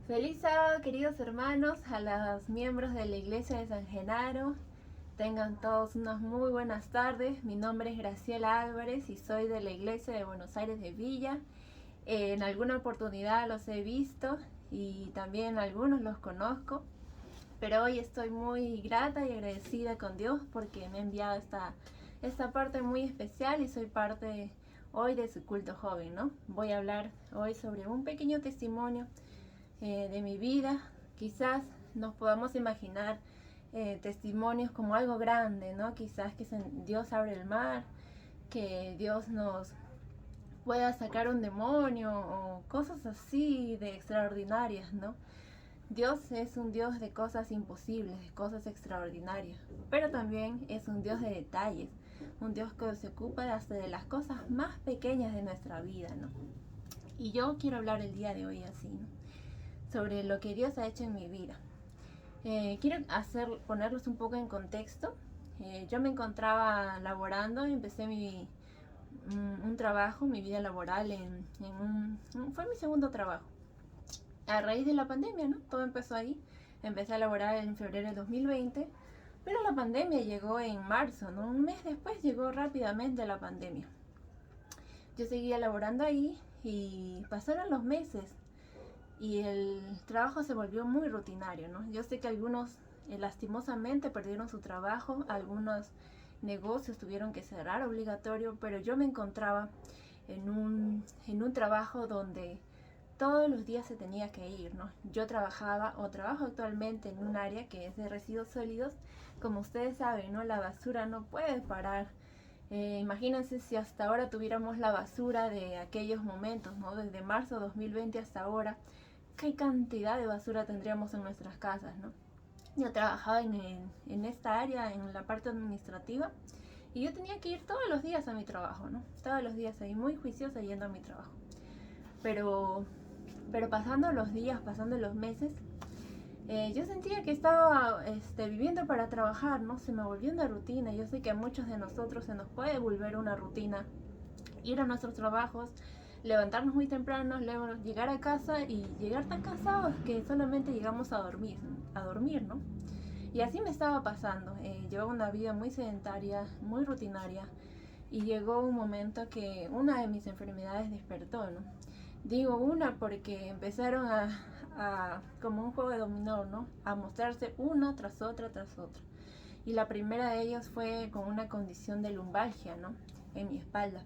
Feliz sábado, queridos hermanos, a los miembros de la iglesia de San Genaro. Tengan todos unas muy buenas tardes. Mi nombre es Graciela Álvarez y soy de la iglesia de Buenos Aires de Villa. En alguna oportunidad los he visto y también algunos los conozco. Pero hoy estoy muy grata y agradecida con Dios porque me ha enviado esta parte muy especial y soy parte hoy de su culto joven, ¿no? Voy a hablar hoy sobre un pequeño testimonio de mi vida. Quizás nos podamos imaginar testimonios como algo grande, ¿no? Quizás que Dios abre el mar, que Dios nos pueda sacar un demonio o cosas así de extraordinarias, ¿no? Dios es un Dios de cosas imposibles, de cosas extraordinarias, pero también es un Dios de detalles, un Dios que se ocupa hasta de las cosas más pequeñas de nuestra vida, ¿no? Y yo quiero hablar el día de hoy así, ¿no? Sobre lo que Dios ha hecho en mi vida. Quiero ponerlos un poco en contexto. Yo me encontraba laborando, empecé un trabajo, mi vida laboral fue mi segundo trabajo. A raíz de la pandemia, ¿no? Todo empezó ahí. Empecé a laborar en febrero de 2020, pero la pandemia llegó en marzo, ¿no? Un mes después llegó rápidamente la pandemia. Yo seguía laborando ahí y pasaron los meses y el trabajo se volvió muy rutinario, ¿no? Yo sé que algunos lastimosamente perdieron su trabajo, algunos negocios tuvieron que cerrar obligatorio, pero yo me encontraba en un trabajo donde todos los días se tenía que ir, ¿no? Yo trabajo actualmente en un área que es de residuos sólidos. Como ustedes saben, ¿no? La basura no puede parar. Imagínense si hasta ahora tuviéramos la basura de aquellos momentos, ¿no? Desde marzo de 2020 hasta ahora, qué cantidad de basura tendríamos en nuestras casas, ¿no? Yo trabajaba en esta área, en la parte administrativa, y yo tenía que ir todos los días a mi trabajo, ¿no? Todos los días ahí, muy juiciosa yendo a mi trabajo. Pero pasando los días, pasando los meses, yo sentía que estaba viviendo para trabajar, ¿no? Se me volvió una rutina. Yo sé que a muchos de nosotros se nos puede volver una rutina ir a nuestros trabajos, levantarnos muy temprano, luego llegar a casa y llegar tan cansados que solamente llegamos a dormir, ¿no? Y así me estaba pasando. Llevaba una vida muy sedentaria, muy rutinaria, y llegó un momento que una de mis enfermedades despertó, ¿no? Digo una porque empezaron como un juego de dominó, ¿no? A mostrarse una tras otra, tras otra. Y la primera de ellas fue con una condición de lumbalgia, ¿no? En mi espalda.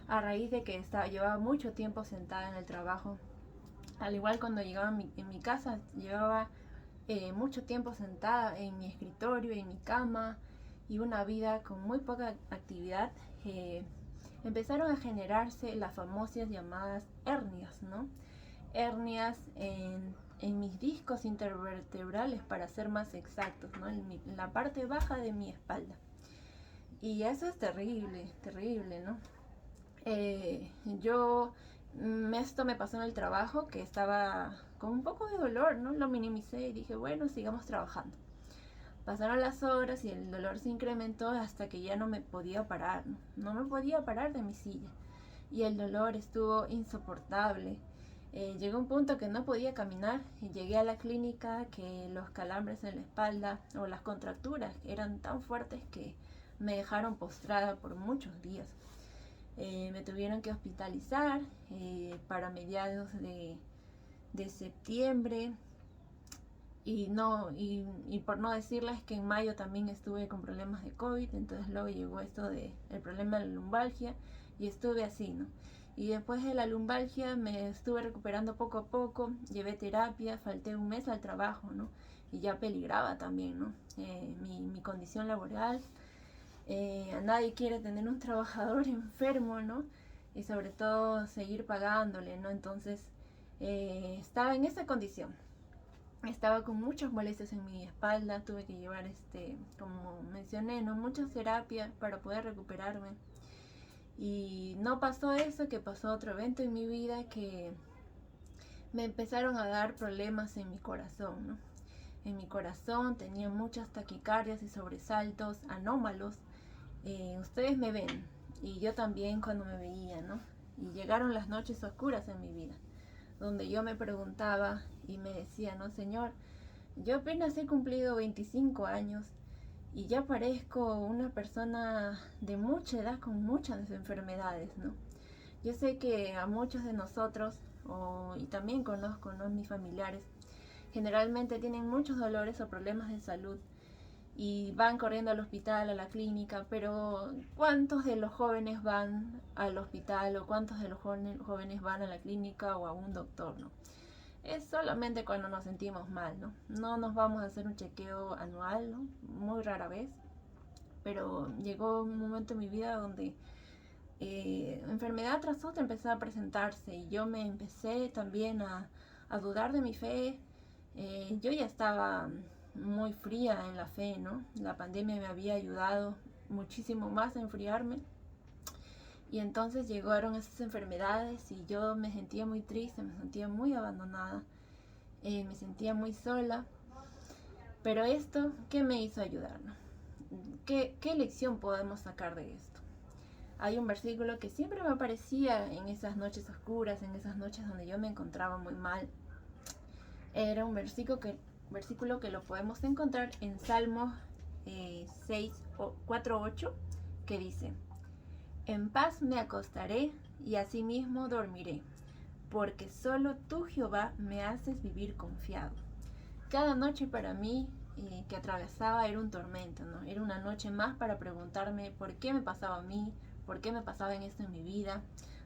A raíz de que llevaba mucho tiempo sentada en el trabajo. Al igual cuando llegaba en mi casa, llevaba mucho tiempo sentada en mi escritorio, en mi cama, y una vida con muy poca actividad. Empezaron a generarse las famosas llamadas hernias, ¿no? Hernias en mis discos intervertebrales, para ser más exactos, ¿no? En la parte baja de mi espalda. Y eso es terrible, terrible, ¿no? Esto me pasó en el trabajo, que estaba con un poco de dolor, ¿no? Lo minimicé y dije, bueno, sigamos trabajando. Pasaron las horas y el dolor se incrementó hasta que ya no me podía parar, ¿no? No me podía parar de mi silla. Y el dolor estuvo insoportable. Llegó un punto que no podía caminar y llegué a la clínica, que los calambres en la espalda o las contracturas eran tan fuertes que me dejaron postrada por muchos días. Me tuvieron que hospitalizar para mediados de septiembre. Y por no decirles que en mayo también estuve con problemas de COVID, entonces luego llegó el problema de la lumbalgia y estuve así, ¿no? Y después de la lumbalgia me estuve recuperando poco a poco, llevé terapia, falté un mes al trabajo, ¿no? Y ya peligraba también, ¿no? Mi condición laboral. A nadie quiere tener un trabajador enfermo, ¿no? Y sobre todo seguir pagándole, ¿no? Entonces estaba en esa condición. Estaba con muchas molestias en mi espalda, tuve que llevar, como mencioné, ¿no? Muchas terapias para poder recuperarme. Y no pasó eso, que pasó otro evento en mi vida, que me empezaron a dar problemas en mi corazón, ¿no? En mi corazón tenía muchas taquicardias y sobresaltos anómalos. Ustedes me ven, y yo también cuando me veía, ¿no? Y llegaron las noches oscuras en mi vida, donde yo me preguntaba y me decía, no, Señor, yo apenas he cumplido 25 años y ya parezco una persona de mucha edad con muchas enfermedades, ¿no? Yo sé que a muchos de nosotros, y también conozco, ¿no?, mis familiares, generalmente tienen muchos dolores o problemas de salud y van corriendo al hospital, a la clínica, pero ¿cuántos de los jóvenes van al hospital o cuántos de los jóvenes van a la clínica o a un doctor, ¿no? Es solamente cuando nos sentimos mal, ¿no? No nos vamos a hacer un chequeo anual, ¿no? Muy rara vez, pero llegó un momento en mi vida donde enfermedad tras otra empezó a presentarse y yo me empecé también a dudar de mi fe. Yo ya estaba muy fría en la fe, ¿no? La pandemia me había ayudado muchísimo más a enfriarme y entonces llegaron esas enfermedades y yo me sentía muy triste, me sentía muy abandonada, me sentía muy sola. Pero esto, ¿qué me hizo ayudarnos? ¿Qué lección podemos sacar de esto? Hay un versículo que siempre me aparecía en esas noches oscuras, en esas noches donde yo me encontraba muy mal. Era un versículo que lo podemos encontrar en Salmos 4:8, que dice: en paz me acostaré y asimismo dormiré, porque solo tú, Jehová, me haces vivir confiado. Cada noche para mí que atravesaba era un tormento, ¿no? Era una noche más para preguntarme por qué me pasaba a mí, por qué me pasaba en esto en mi vida.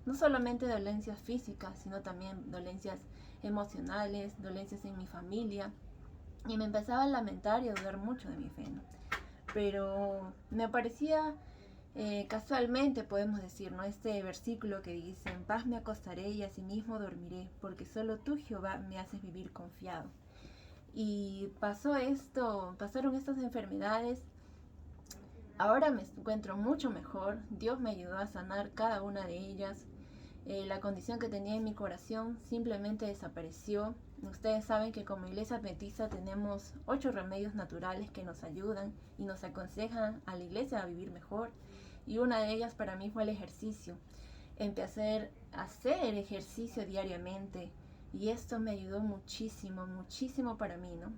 No solamente dolencias físicas, sino también dolencias emocionales, dolencias en mi familia. Y me empezaba a lamentar y a dudar mucho de mi fe, ¿no? Pero me aparecía casualmente, podemos decir, ¿no?, este versículo que dice: en paz me acostaré y asimismo dormiré, porque solo tú, Jehová, me haces vivir confiado. Y pasaron estas enfermedades. Ahora me encuentro mucho mejor. Dios me ayudó a sanar cada una de ellas. La condición que tenía en mi corazón simplemente desapareció. Ustedes saben que como Iglesia Adventista tenemos 8 remedios naturales que nos ayudan y nos aconsejan a la iglesia a vivir mejor. Y una de ellas para mí fue el ejercicio. Empecé a hacer ejercicio diariamente. Y esto me ayudó muchísimo, muchísimo para mí, ¿no?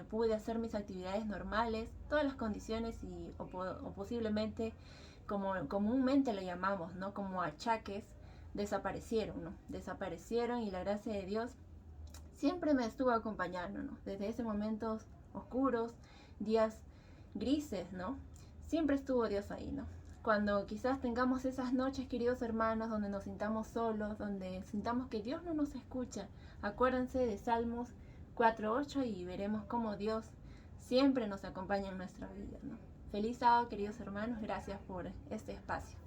Pude hacer mis actividades normales, todas las condiciones o posiblemente, como comúnmente le llamamos, ¿no?, como achaques, desaparecieron, ¿no? Desaparecieron y la gracia de Dios siempre me estuvo acompañando, ¿no? Desde esos momentos oscuros, días grises, ¿no? Siempre estuvo Dios ahí, ¿no? Cuando quizás tengamos esas noches, queridos hermanos, donde nos sintamos solos, donde sintamos que Dios no nos escucha, acuérdense de Salmos 4:8 y veremos cómo Dios siempre nos acompaña en nuestra vida, ¿no? Feliz sábado, queridos hermanos, gracias por este espacio.